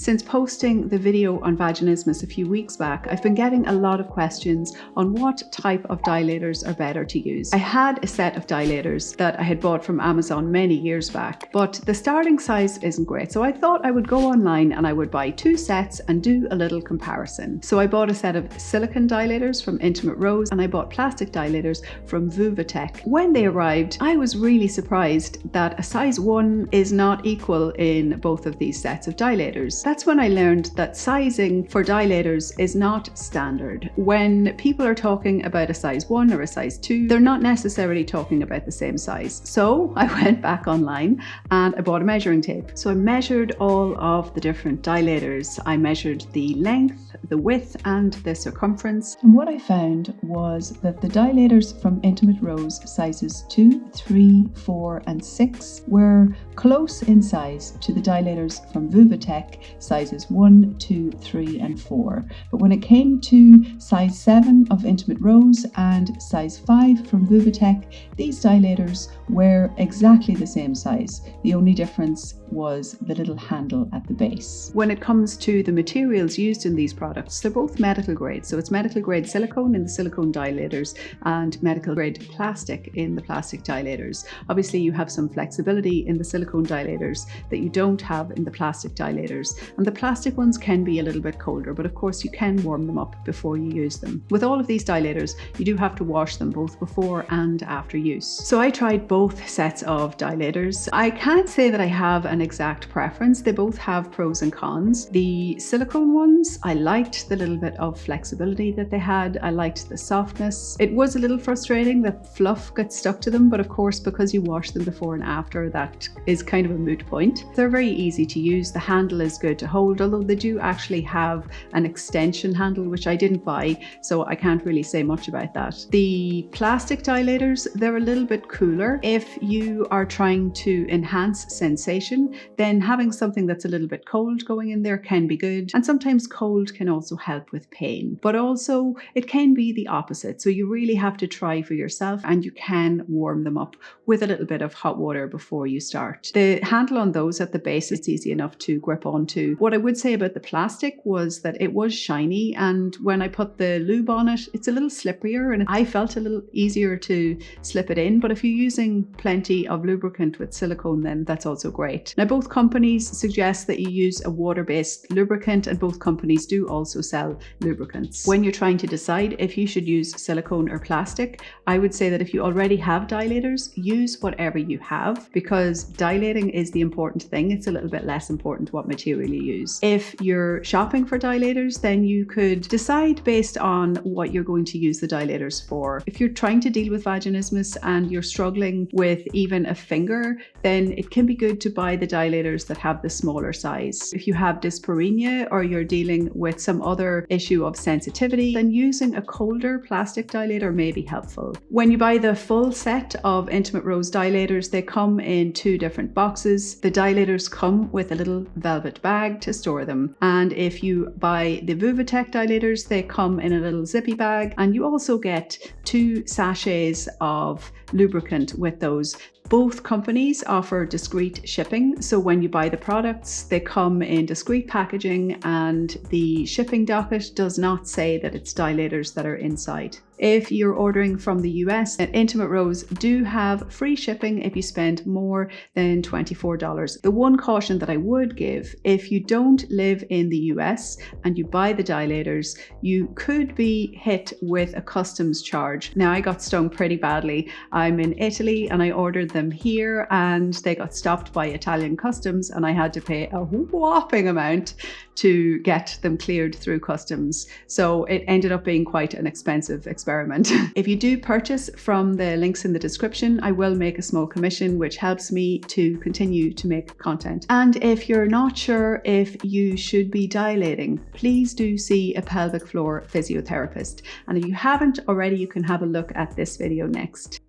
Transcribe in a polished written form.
Since posting the video on vaginismus a few weeks back, I've been getting a lot of questions on what type of dilators are better to use. I had a set of dilators that I had bought from Amazon many years back, but the starting size isn't great. So I thought I would go online and I would buy 2 sets and do a little comparison. So I bought a set of silicone dilators from Intimate Rose and I bought plastic dilators from VuvaTech. When they arrived, I was really surprised that a size 1 is not equal in both of these sets of dilators. That's when I learned that sizing for dilators is not standard. When people are talking about a size 1 or a size 2, they're not necessarily talking about the same size. So I went back online and I bought a measuring tape. So I measured all of the different dilators. I measured the length, the width, and the circumference. And what I found was that the dilators from Intimate Rose sizes 2, 3, 4, and 6 were close in size to the dilators from VuvaTech sizes 1, 2, 3, and 4. But when it came to size 7 of Intimate Rose and size 5 from VuvaTech, these dilators were exactly the same size. The only difference was the little handle at the base. When it comes to the materials used in these products, they're both medical grade. So it's medical grade silicone in the silicone dilators and medical grade plastic in the plastic dilators. Obviously you have some flexibility in the silicone dilators that you don't have in the plastic dilators. And the plastic ones can be a little bit colder, but of course you can warm them up before you use them. With all of these dilators, you do have to wash them both before and after use. So I tried both sets of dilators. I can't say that I have an exact preference. They both have pros and cons. The silicone ones, I liked the little bit of flexibility that they had. I liked the softness. It was a little frustrating that fluff got stuck to them, but of course because you wash them before and after, that is kind of a moot point. They're very easy to use. The handle is good to hold, although they do actually have an extension handle, which I didn't buy, so I can't really say much about that. The plastic dilators, they're a little bit cooler. If you are trying to enhance sensation, then having something that's a little bit cold going in there can be good. And sometimes cold can also help with pain, but also it can be the opposite. So you really have to try for yourself, and you can warm them up with a little bit of hot water before you start. The handle on those at the base, it's easy enough to grip onto. What I would say about the plastic was that it was shiny, and when I put the lube on it, it's a little slipperier and I felt a little easier to slip it in. But if you're using plenty of lubricant with silicone, then that's also great. Now both companies suggest that you use a water-based lubricant, and both companies do also sell lubricants. When you're trying to decide if you should use silicone or plastic, I would say that if you already have dilators, use whatever you have, because dilating is the important thing. It's a little bit less important what material you use. If you're shopping for dilators, then you could decide based on what you're going to use the dilators for. If you're trying to deal with vaginismus and you're struggling with even a finger, then it can be good to buy the dilators that have the smaller size. If you have dyspareunia or you're dealing with some other issue of sensitivity, then using a colder plastic dilator may be helpful. When you buy the full set of Intimate Rose dilators, they come in 2 different boxes. The dilators come with a little velvet bag to store them. And if you buy the VuvaTech dilators, they come in a little zippy bag, and you also get 2 sachets of lubricant with those. Both companies offer discreet shipping, so when you buy the products, they come in discreet packaging, and the shipping docket does not say that it's dilators that are inside. If you're ordering from the US, Intimate Rose do have free shipping if you spend more than $24. The one caution that I would give, if you don't live in the US and you buy the dilators, you could be hit with a customs charge. Now I got stung pretty badly. I'm in Italy and I ordered them here, and they got stopped by Italian customs, and I had to pay a whopping amount to get them cleared through customs. So it ended up being quite an expensive experiment. If you do purchase from the links in the description, I will make a small commission, which helps me to continue to make content. And if you're not sure if you should be dilating, please do see a pelvic floor physiotherapist. And if you haven't already, you can have a look at this video next.